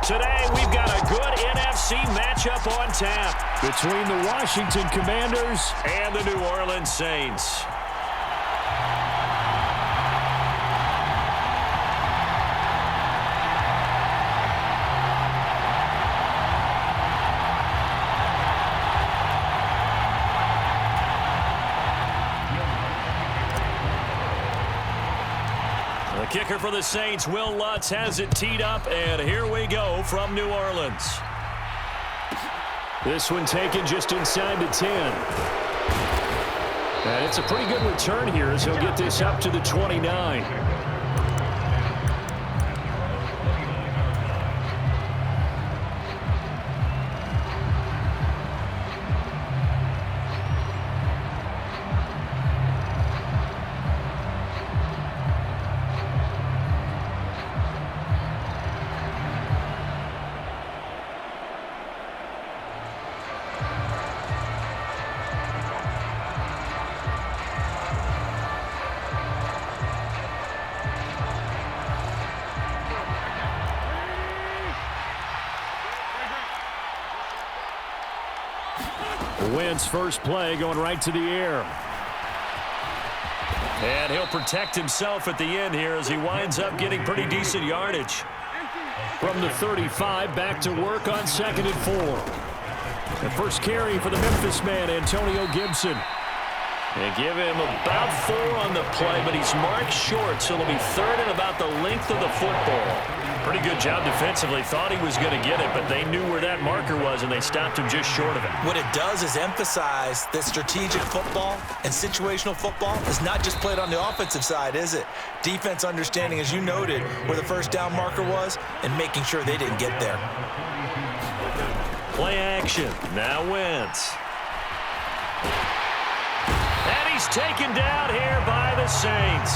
Today, we've got a good NFC matchup on tap between the Washington Commanders and the New Orleans Saints. The kicker for the Saints, Will Lutz, has it teed up, and here we go from New Orleans. This one taken just inside the 10. And it's a pretty good return here as he'll get this up to the 29. Wentz first play going right to the air. And he'll protect himself at the end here as he winds up getting pretty decent yardage. From the 35, back to work on 2nd and 4. The first carry for the Memphis man, Antonio Gibson. They give him about 4 on the play, but he's marked short, so it'll be 3rd and about the length of the football. Pretty good job defensively. Thought he was going to get it, but they knew where that marker was, and they stopped him just short of it. What it does is emphasize that strategic football and situational football is not just played on the offensive side, is it? Defense understanding, as you noted, where the first down marker was and making sure they didn't get there. Play action. Now Wentz. And he's taken down here by the Saints.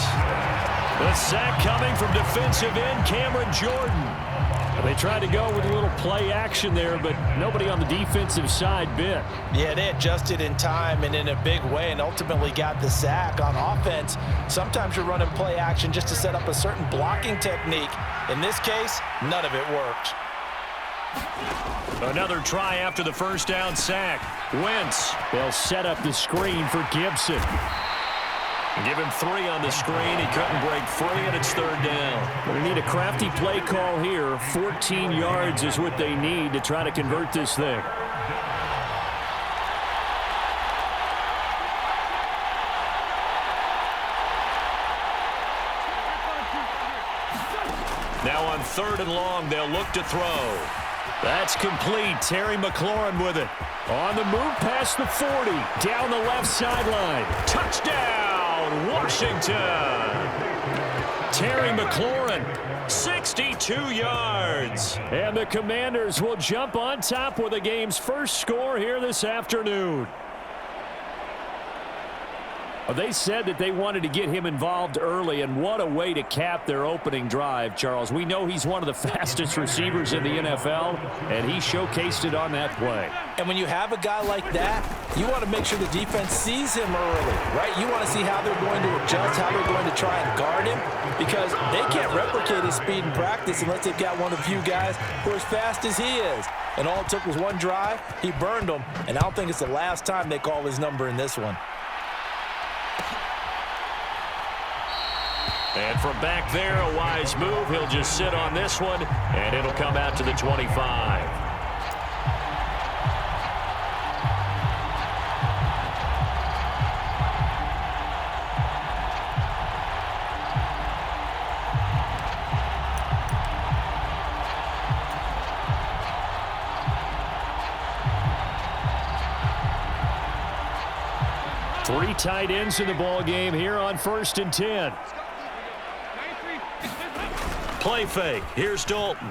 The sack coming from defensive end Cameron Jordan. They tried to go with a little play action there, but nobody on the defensive side bit. Yeah, they adjusted in time and in a big way and ultimately got the sack. On offense, sometimes you're running play action just to set up a certain blocking technique. In this case, none of it worked. Another try after the first down sack. Wentz. They'll set up the screen for Gibson. Give him 3 on the screen. He couldn't break free, and it's 3rd down. Going to need a crafty play call here. 14 yards is what they need to try to convert this thing. Now on 3rd and long, they'll look to throw. That's complete. Terry McLaurin with it. On the move past the 40. Down the left sideline. Touchdown, Washington. Terry McLaurin. 62 yards. And the Commanders will jump on top with the game's first score here this afternoon. They said that they wanted to get him involved early, and what a way to cap their opening drive, Charles. We know he's one of the fastest receivers in the NFL, and he showcased it on that play. And when you have a guy like that, you want to make sure the defense sees him early, right? You want to see how they're going to adjust, how they're going to try and guard him, because they can't replicate his speed in practice unless they've got one of the few guys who are as fast as he is. And all it took was one drive. He burned them, and I don't think it's the last time they call his number in this one. And from back there, a wise move. He'll just sit on this one, and it'll come out to the 25. Three tight ends in the ball game here on 1st and 10. Play fake. Here's Dalton.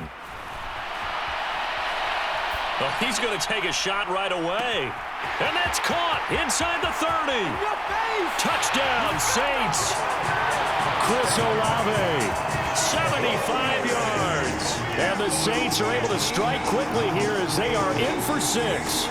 Well, he's going to take a shot right away. And that's caught inside the 30. Touchdown, Saints. Chris Olave. 75 yards. And the Saints are able to strike quickly here as they are in for 6.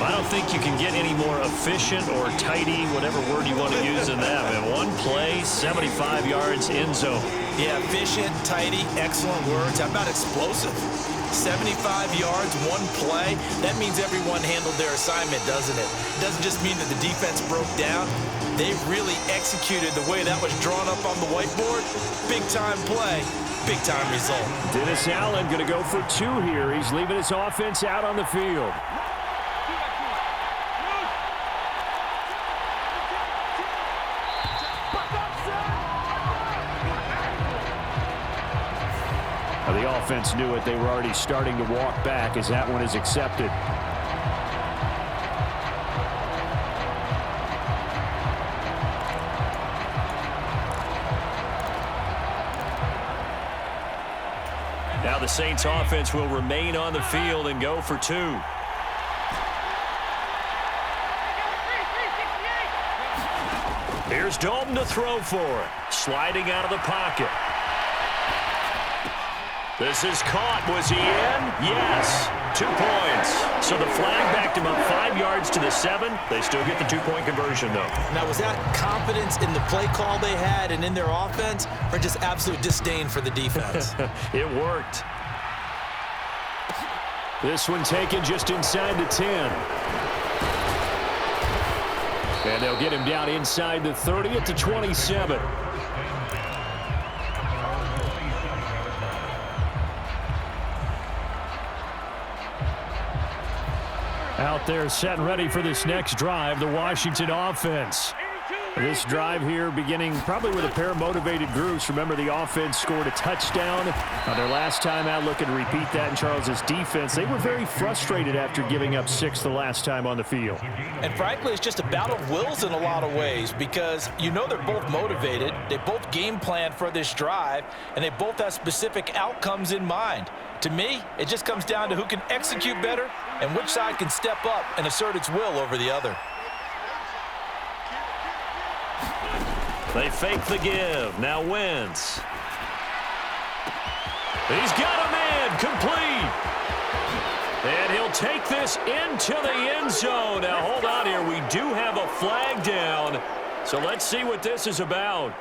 I don't think you can get any more efficient or tidy, whatever word you want to use in that. Man, one play, 75 yards, end zone. Yeah, efficient, tidy, excellent words. How about explosive? 75 yards, one play. That means everyone handled their assignment, doesn't it? It doesn't just mean that the defense broke down. They really executed the way that was drawn up on the whiteboard. Big-time play, big-time result. Dennis Allen going to go for 2 here. He's leaving his offense out on the field. The offense knew it. They were already starting to walk back as that one is accepted. Now the Saints offense will remain on the field and go for 2. Here's Dalton to throw for it. Sliding out of the pocket. This is caught. Was he in? Yes. 2 points. So the flag backed him up 5 yards to the 7. They still get the 2-point conversion, though. Now, was that confidence in the play call they had and in their offense, or just absolute disdain for the defense? It worked. This one taken just inside the 10. And they'll get him down inside the 30 at the 27. Out there set and ready for this next drive, the Washington offense. This drive here beginning probably with a pair of motivated groups. Remember, the offense scored a touchdown on their last time out. Looking to repeat that in Charles's defense. They were very frustrated after giving up 6 the last time on the field. And frankly, it's just a battle of wills in a lot of ways because you know they're both motivated. They both game plan for this drive, and they both have specific outcomes in mind. To me, it just comes down to who can execute better and which side can step up and assert its will over the other. They fake the give. Now Wentz. He's got a man complete. And he'll take this into the end zone. Now hold on here. We do have a flag down. So let's see what this is about.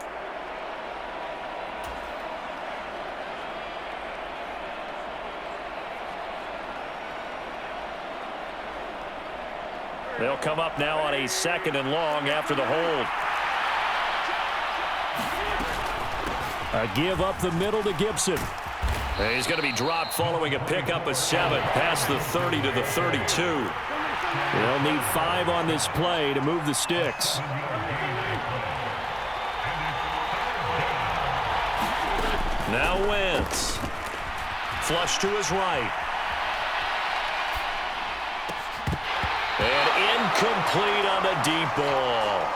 They'll come up now on a 2nd and long after the hold. A give up the middle to Gibson. And he's going to be dropped following a pickup of 7 past the 30 to the 32. They'll need 5 on this play to move the sticks. Now Wentz. Flush to his right. And incomplete on the deep ball.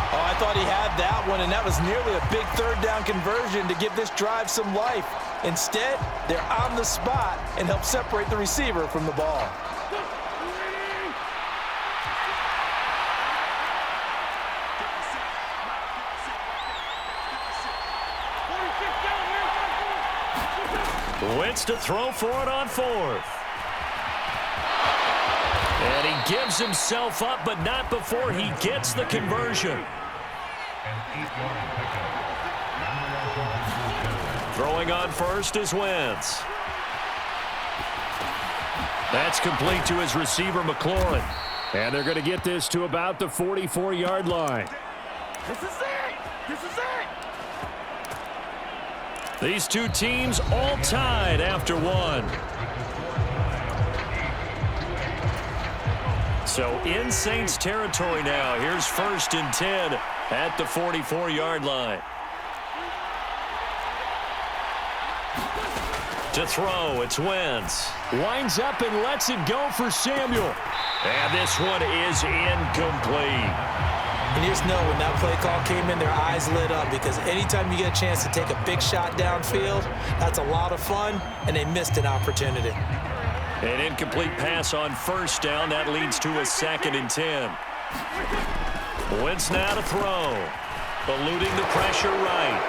Oh, I thought he had that one, and that was nearly a big 3rd down conversion to give this drive some life. Instead, they're on the spot and help separate the receiver from the ball. Wentz to throw for it on 4th. And he gives himself up, but not before he gets the conversion. Throwing on first is Wentz. That's complete to his receiver, McLaurin. And they're going to get this to about the 44-yard line. This is it! This is it! These two teams all tied after 1. So in Saints territory now. Here's 1st and 10 at the 44-yard line. To throw, it's Wentz. Winds up and lets it go for Samuel. And this one is incomplete. And you just know when that play call came in, their eyes lit up because anytime you get a chance to take a big shot downfield, that's a lot of fun, and they missed an opportunity. An incomplete pass on 1st down. That leads to a 2nd and 10. Wentz now to throw. Eluding the pressure right.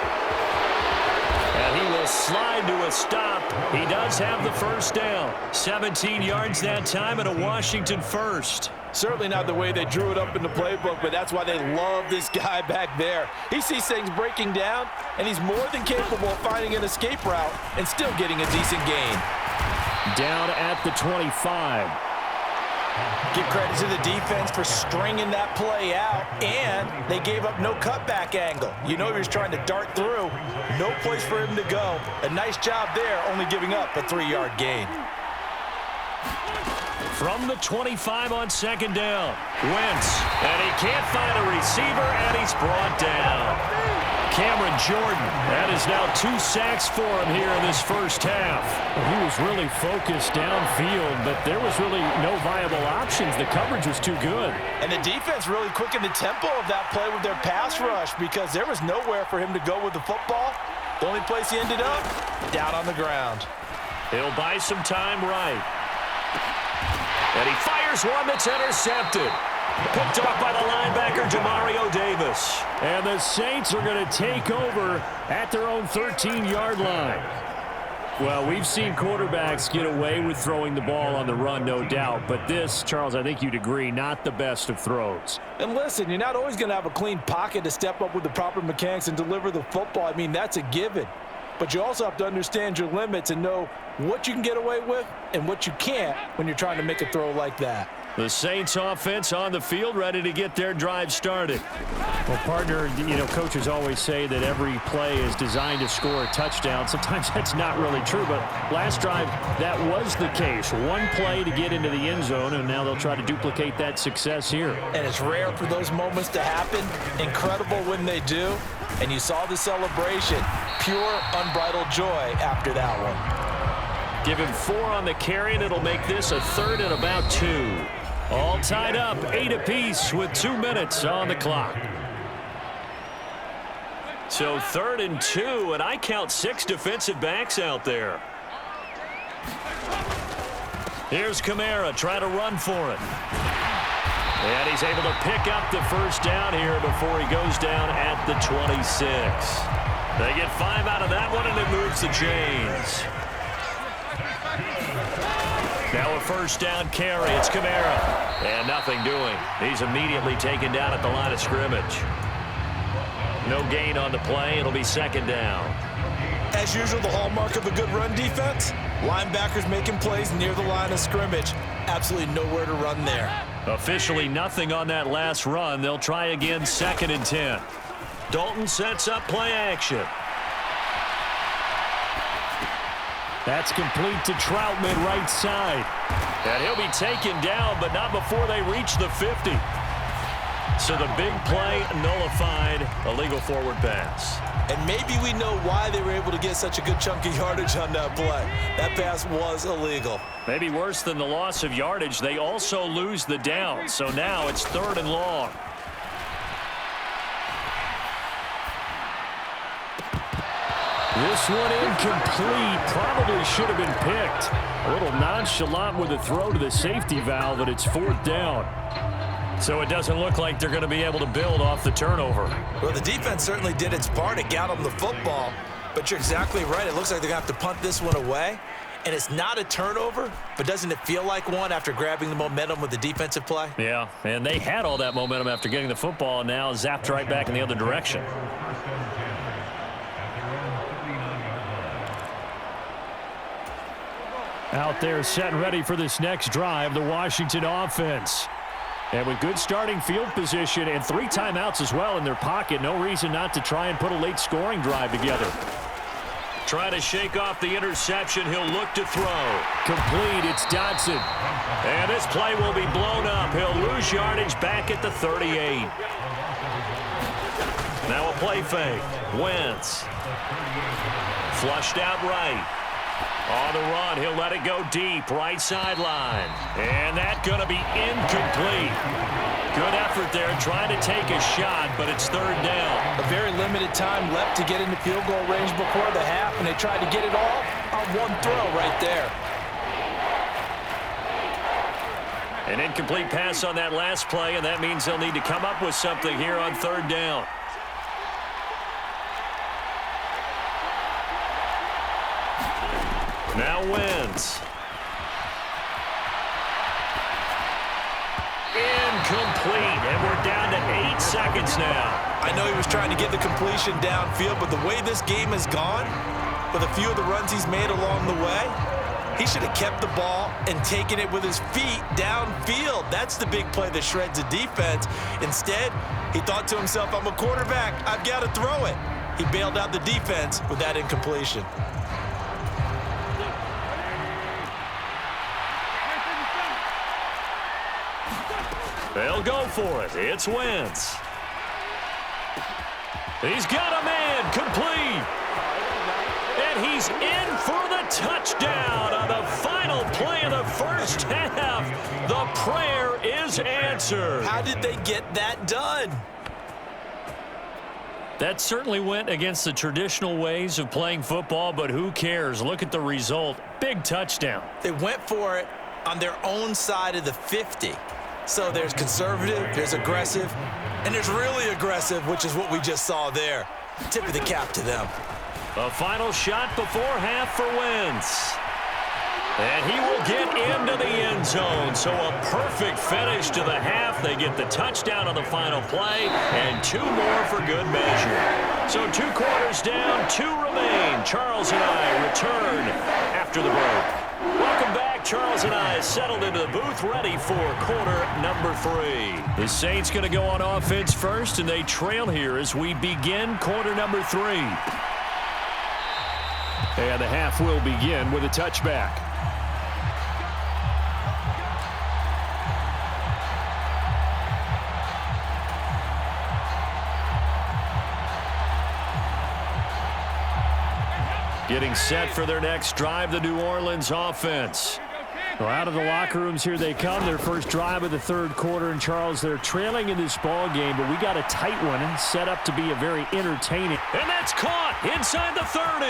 And he will slide to a stop. He does have the first down. 17 yards that time and a Washington first. Certainly not the way they drew it up in the playbook, but that's why they love this guy back there. He sees things breaking down, and he's more than capable of finding an escape route and still getting a decent gain. Down at the 25. Give credit to the defense for stringing that play out, and they gave up no cutback angle. You know he was trying to dart through. No place for him to go. A nice job there, only giving up a 3-yard gain. From the 25 on second down. Wentz, and he can't find a receiver, and he's brought down. Cameron Jordan, that is now 2 sacks for him here in this first half. He was really focused downfield, but there was really no viable options. The coverage was too good. And the defense really quickened the tempo of that play with their pass rush because there was nowhere for him to go with the football. The only place he ended up, down on the ground. He'll buy some time right. And he fires one that's intercepted. Picked off by the linebacker, Jamario Davis. And the Saints are going to take over at their own 13-yard line. Well, we've seen quarterbacks get away with throwing the ball on the run, no doubt. But this, Charles, I think you'd agree, not the best of throws. And listen, you're not always going to have a clean pocket to step up with the proper mechanics and deliver the football. I mean, that's a given. But you also have to understand your limits and know what you can get away with and what you can't when you're trying to make a throw like that. The Saints offense on the field, ready to get their drive started. Well, partner, you know, coaches always say that every play is designed to score a touchdown. Sometimes that's not really true, but last drive, that was the case. One play to get into the end zone, and now they'll try to duplicate that success here. And it's rare for those moments to happen. Incredible when they do. And you saw the celebration. Pure, unbridled joy after that one. Give him 4 on the carry, and it'll make this a 3rd and about 2. All tied up, 8 apiece with 2 minutes on the clock. So 3rd and 2, and I count 6 defensive backs out there. Here's Kamara trying to run for it. And he's able to pick up the first down here before he goes down at the 26. They get 5 out of that one, and it moves the chains. Now a first down carry. It's Kamara. And nothing doing. He's immediately taken down at the line of scrimmage. No gain on the play. It'll be 2nd down. As usual, the hallmark of a good run defense, linebackers making plays near the line of scrimmage. Absolutely nowhere to run there. Officially nothing on that last run. They'll try again, 2nd and 10. Dalton sets up play action. That's complete to Troutman, right side. And he'll be taken down, but not before they reach the 50. So the big play nullified, a legal forward pass. And maybe we know why they were able to get such a good chunk of yardage on that play. That pass was illegal. Maybe worse than the loss of yardage, they also lose the down. So now it's 3rd and long. This one incomplete. Probably should have been picked. A little nonchalant with a throw to the safety valve, and it's 4th down. So it doesn't look like they're going to be able to build off the turnover. Well, the defense certainly did its part. It got them the football. But you're exactly right. It looks like they're going to have to punt this one away. And it's not a turnover, but doesn't it feel like one after grabbing the momentum with the defensive play? Yeah, and they had all that momentum after getting the football, and now zapped right back in the other direction. Out there set and ready for this next drive, the Washington offense. And with good starting field position and 3 timeouts as well in their pocket, no reason not to try and put a late scoring drive together. Trying to shake off the interception. He'll look to throw. Complete. It's Dodson. And this play will be blown up. He'll lose yardage back at the 38. Now a play fake. Wentz. Flushed out right. On the run, he'll let it go deep, right sideline. And that's going to be incomplete. Good effort there, trying to take a shot, but it's 3rd down. A very limited time left to get into field goal range before the half, and they tried to get it all on one throw right there. An incomplete pass on that last play, and that means they'll need to come up with something here on 3rd down. Now Wentz. Incomplete, and we're down to 8 seconds now. I know he was trying to get the completion downfield, but the way this game has gone, with a few of the runs he's made along the way, he should have kept the ball and taken it with his feet downfield. That's the big play that shreds a defense. Instead, he thought to himself, I'm a quarterback, I've got to throw it. He bailed out the defense with that incompletion. They'll go for it. It's Wentz. He's got a man complete. And he's in for the touchdown on the final play of the first half. The prayer is answered. How did they get that done? That certainly went against the traditional ways of playing football, but who cares? Look at the result. Big touchdown. They went for it on their own side of the 50. So there's conservative, there's aggressive, and there's really aggressive, which is what we just saw there. Tip of the cap to them. A final shot before half for Wentz. And he will get into the end zone. So a perfect finish to the half. They get the touchdown on the final play, and 2 more for good measure. So 2 quarters down, 2 remain. Charles and I return after the break. Welcome back. Charles and I settled into the booth, ready for quarter number 3. The Saints going to go on offense first, and they trail here as we begin quarter number 3. And the half will begin with a touchback. Getting set for their next drive, the New Orleans offense. Well, out of the locker rooms here they come. Their first drive of the third quarter. And, Charles, they're trailing in this ball game, but we got a tight one set up to be a very entertaining. And that's caught inside the 30.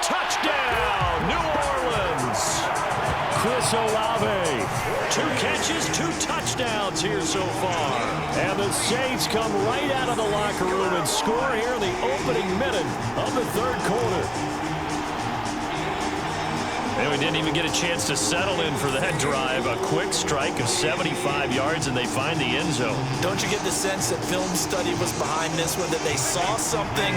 Touchdown, New Orleans. Chris Olave. 2 catches, 2 touchdowns here so far. And the Saints come right out of the locker room and score here in the opening minute of the third quarter. And we didn't even get a chance to settle in for that drive. A quick strike of 75 yards, and they find the end zone. Don't you get the sense that film study was behind this one, that they saw something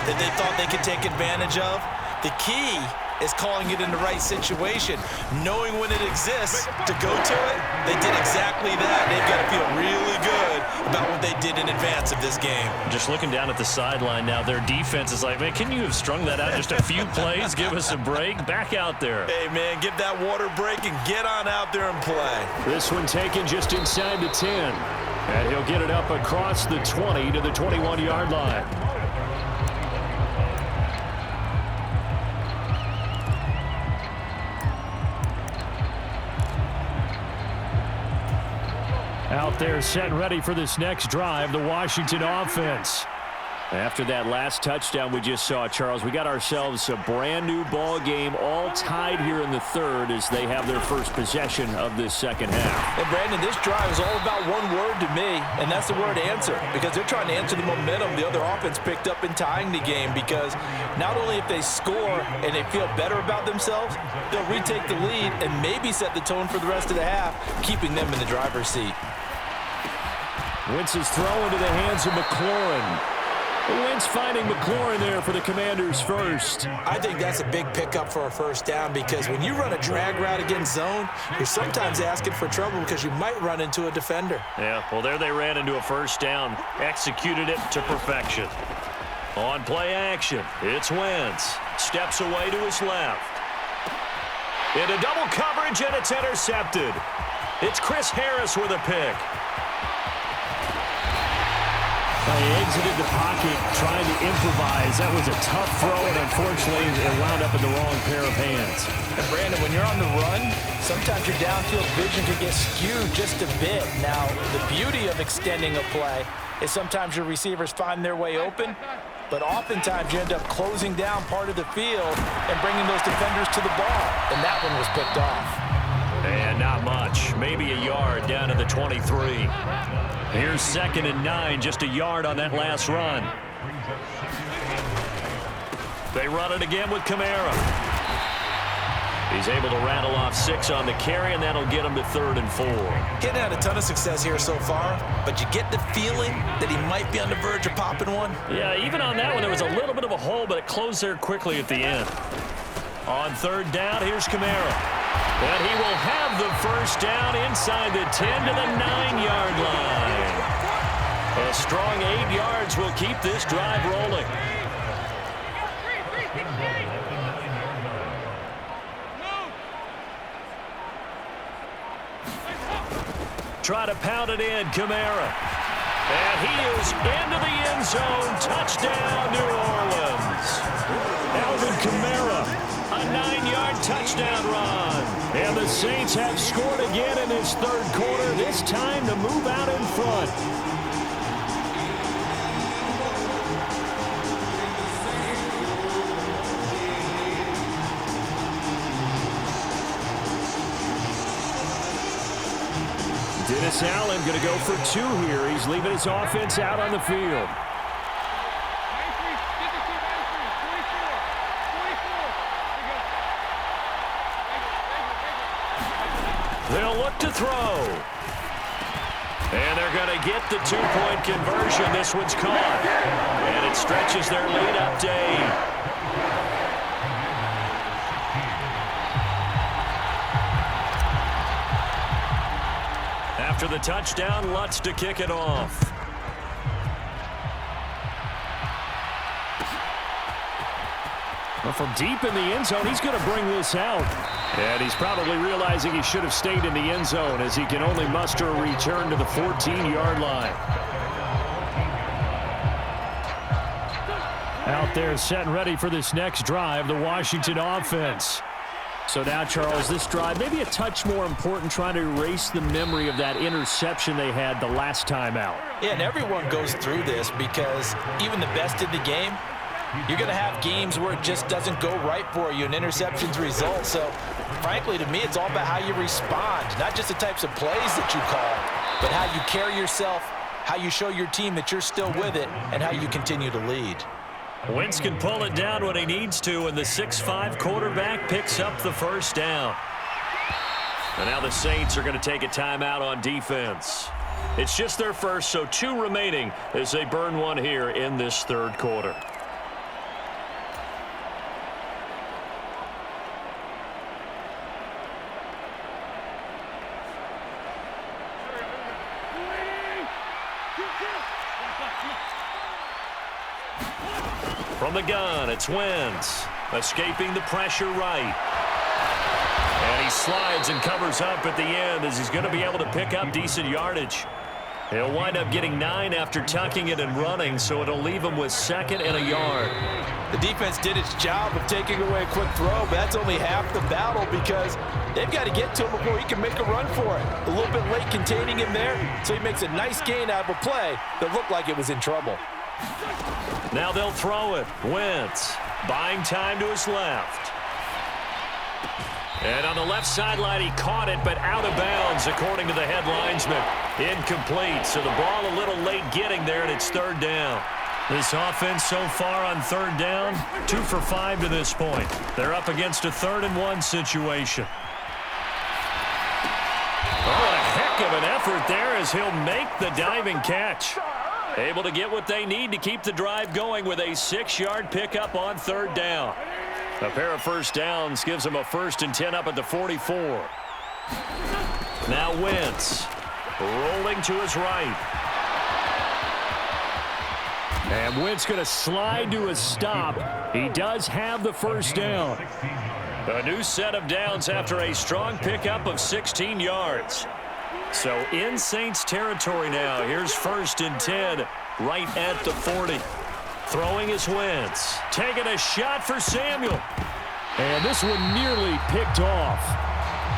that they thought they could take advantage of? The key is calling it in the right situation, knowing when it exists to go to it. They did exactly that. They've got to feel really good about what they did in advance of this game. Just looking down at the sideline now, their defense is like, man, can you have strung that out just a few plays? Give us a break. Back out there. Hey, man, give that water break and get on out there and play. This one taken just inside the 10. And he'll get it up across the 20 to the 21-yard line. Out there set and ready for this next drive, the Washington offense. After that last touchdown we just saw, Charles, we got ourselves a brand new ball game, all tied here in the third as they have their first possession of this second half. And Brandon, this drive is all about one word to me, and that's the word answer, because they're trying to answer the momentum the other offense picked up in tying the game, because not only if they score and they feel better about themselves, they'll retake the lead and maybe set the tone for the rest of the half, keeping them in the driver's seat. Wentz's throw into the hands of McLaurin. Wentz finding McLaurin there for the Commanders first. I think that's a big pickup for a first down, because when you run a drag route against zone, you're sometimes asking for trouble because you might run into a defender. Yeah, well, there they ran into a first down. Executed it to perfection. On play action, it's Wentz. Steps away to his left. Into double coverage, and it's intercepted. It's Chris Harris with a pick. He exited the pocket trying to improvise. That was a tough throw, and unfortunately it wound up in the wrong pair of hands. And Brandon, when you're on the run, sometimes your downfield vision can get skewed just a bit. Now, the beauty of extending a play is sometimes your receivers find their way open, but oftentimes you end up closing down part of the field and bringing those defenders to the ball, and that one was picked off. And not much. Maybe a yard down to the 23. Here's 2nd and 9, just a yard on that last run. They run it again with Kamara. He's able to rattle off 6 on the carry, and that'll get him to 3rd and 4. Getting had a ton of success here so far, but you get the feeling that he might be on the verge of popping one. Yeah, even on that one, there was a little bit of a hole, but it closed there quickly at the end. On 3rd down, here's Kamara. And he will have the first down inside the 10 to the 9-yard line. A strong 8 yards will keep this drive rolling. Try to pound it in, Kamara. And he is into the end zone. Touchdown, New Orleans. Alvin Kamara, a 9-yard touchdown run. And the Saints have scored again in this 3rd quarter, this time to move out in front. Dennis Allen going to go for 2 here. He's leaving his offense out on the field. They'll look to throw. And they're going to get the 2-point conversion. This one's caught. And it stretches their lead up to 8. After the touchdown, Lutz to kick it off. Well, from deep in the end zone, he's going to bring this out. And he's probably realizing he should have stayed in the end zone as he can only muster a return to the 14-yard line. Out there set and ready for this next drive, the Washington offense. So now, Charles, this drive maybe a touch more important, trying to erase the memory of that interception they had the last time out. Yeah, and everyone goes through this because even the best in the game, you're going to have games where it just doesn't go right for you and interceptions result. So, frankly, to me, it's all about how you respond, not just the types of plays that you call, but how you carry yourself, how you show your team that you're still with it, and how you continue to lead. Wentz can pull it down when he needs to, and the 6'5" quarterback picks up the first down. And now the Saints are going to take a timeout on defense. It's just their first, so 2 remaining as they burn one here in this 3rd quarter. From the gun, it's Wentz, escaping the pressure right. And he slides and covers up at the end as he's going to be able to pick up decent yardage. He'll wind up getting 9 after tucking it and running, so it'll leave him with 2nd and a yard. The defense did its job of taking away a quick throw, but that's only half the battle because they've got to get to him before he can make a run for it. A little bit late containing him there, so he makes a nice gain out of a play that looked like it was in trouble. Now they'll throw it. Wentz buying time to his left. And on the left sideline, he caught it, but out of bounds, according to the head linesman. Incomplete, so the ball a little late getting there, and it's 3rd down. This offense so far on 3rd down, 2 for 5 to this point. They're up against a 3rd and 1 situation. Oh, a heck of an effort there as he'll make the diving catch. Able to get what they need to keep the drive going with a 6-yard pickup on 3rd down. A pair of first downs gives him a 1st and 10 up at the 44. Now Wentz rolling to his right. And Wentz going to slide to a stop. He does have the first down. A new set of downs after a strong pickup of 16 yards. So in Saints territory now. Here's 1st and 10 right at the 40. Throwing is Wentz. Taking a shot for Samuel. And this one nearly picked off.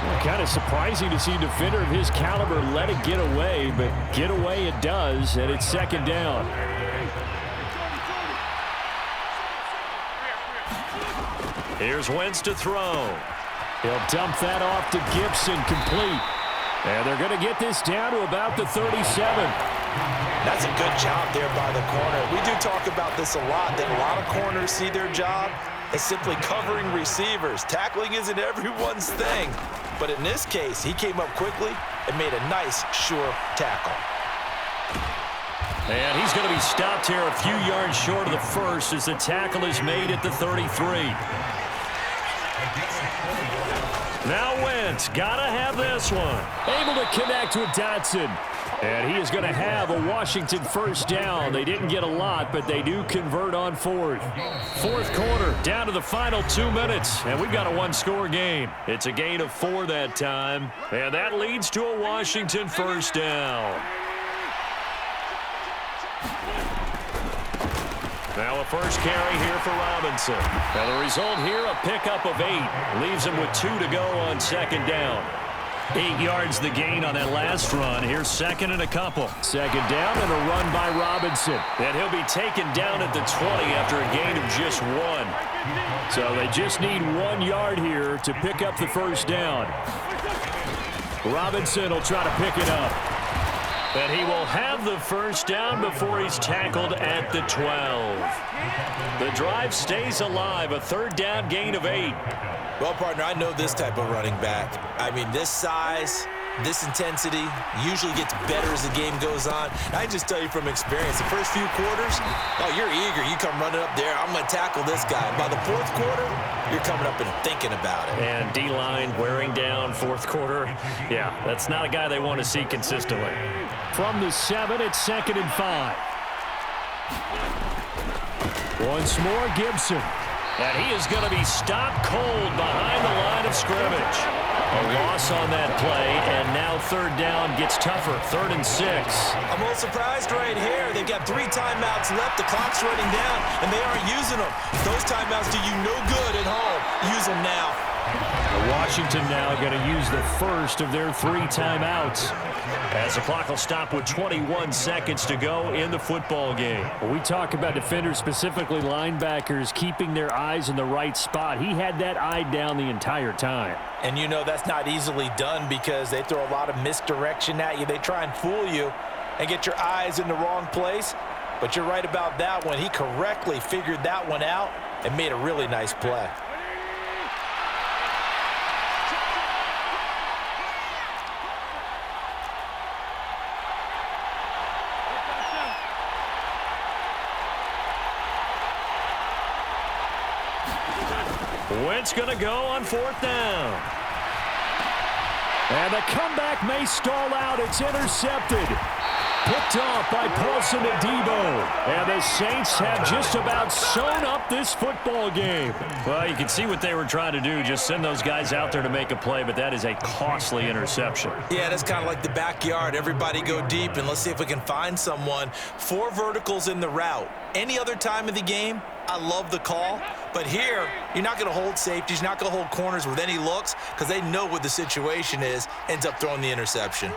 Well, kind of surprising to see a defender of his caliber let it get away, but get away it does, and it's 2nd down. Here's Wentz to throw. He'll dump that off to Gibson, complete. And they're going to get this down to about the 37. That's a good job there by the corner. We do talk about this a lot, that a lot of corners see their job is simply covering receivers. Tackling isn't everyone's thing. But in this case, he came up quickly and made a nice, sure tackle. And he's going to be stopped here a few yards short of the first as the tackle is made at the 33. Now Wentz, gotta have this one. Able to connect with Dotson. And he is going to have a Washington first down. They didn't get a lot, but they do convert on fourth. Fourth quarter, down to the final 2 minutes, and we've got a one-score game. It's a gain of 4 that time, and that leads to a Washington first down. Now a first carry here for Robinson. Now the result here, a pickup of 8. Leaves him with 2 to go on second down. 8 yards the gain on that last run. Here's second and a couple. Second down and a run by Robinson. And he'll be taken down at the 20 after a gain of just 1. So they just need 1 yard here to pick up the first down. Robinson will try to pick it up. And he will have the first down before he's tackled at the 12. The drive stays alive, a third down gain of 8. Well, partner, I know this type of running back. I mean, this size, this intensity usually gets better as the game goes on. I just tell you from experience, the first few quarters, oh, you're eager. You come running up there, I'm going to tackle this guy. By the fourth quarter, you're coming up and thinking about it. And D-line wearing down fourth quarter. Yeah, that's not a guy they want to see consistently. From the 7, it's 2nd and 5. Once more, Gibson. And he is going to be stopped cold behind the line of scrimmage. A loss on that play, and now third down gets tougher. 3rd and 6. I'm a little surprised right here. They've got 3 timeouts left. The clock's running down, and they aren't using them. Those timeouts do you no good at home. Use them now. Washington now going to use the first of their 3 timeouts. As the clock will stop with 21 seconds to go in the football game. When we talk about defenders, specifically linebackers, keeping their eyes in the right spot. He had that eye down the entire time. And you know that's not easily done because they throw a lot of misdirection at you. They try and fool you and get your eyes in the wrong place. But you're right about that one. He correctly figured that one out and made a really nice play. Wentz going to go on 4th down. And the comeback may stall out. It's intercepted. Picked off by Paulson Adebo. And the Saints have just about sewn up this football game. Well, you can see what they were trying to do. Just send those guys out there to make a play, but that is a costly interception. Yeah, that's kind of like the backyard. Everybody go deep, and let's see if we can find someone. 4 verticals in the route. Any other time of the game, I love the call. But here, you're not going to hold safeties. You're not going to hold corners with any looks because they know what the situation is. Ends up throwing the interception.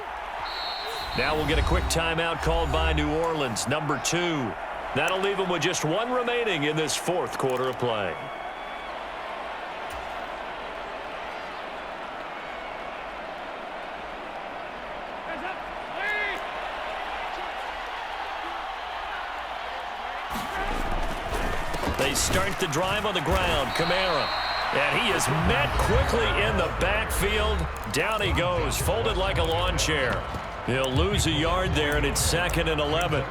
Now we'll get a quick timeout called by New Orleans, number 2. That'll leave them with just 1 remaining in this 4th quarter of play. They start the drive on the ground. Kamara. And he is met quickly in the backfield. Down he goes, folded like a lawn chair. He'll lose a yard there, and it's 2nd and 11.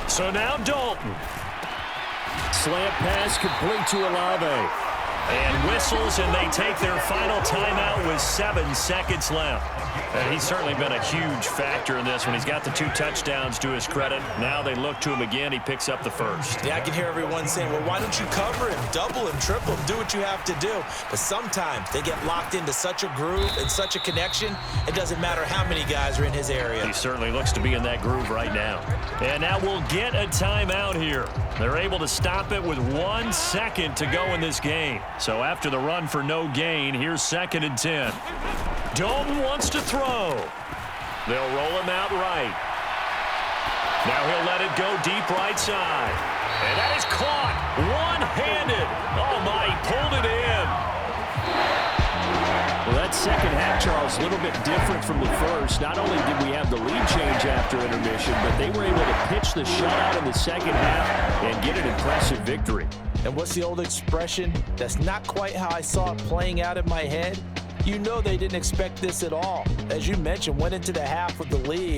So now Dalton. Slant pass complete to Olave. And whistles, and they take their final timeout with 7 seconds left. And he's certainly been a huge factor in this when he's got the 2 touchdowns to his credit. Now they look to him again. He picks up the first. Yeah, I can hear everyone saying, well, why don't you cover him, double him, triple him, do what you have to do. But sometimes they get locked into such a groove and such a connection, it doesn't matter how many guys are in his area. He certainly looks to be in that groove right now. And now we'll get a timeout here. They're able to stop it with 1 second to go in this game. So after the run for no gain, here's 2nd and 10. Dalton wants to throw. They'll roll him out right. Now he'll let it go deep right side. And that is caught one-handed. Oh, my, he pulled it in. Well, that's second half, Charles, a little bit different from the first. Not only did we have the lead change after intermission, but they were able to pitch the shutout in the second half and get an impressive victory. And what's the old expression? That's not quite how I saw it playing out in my head. You know they didn't expect this at all. As you mentioned, went into the half with the lead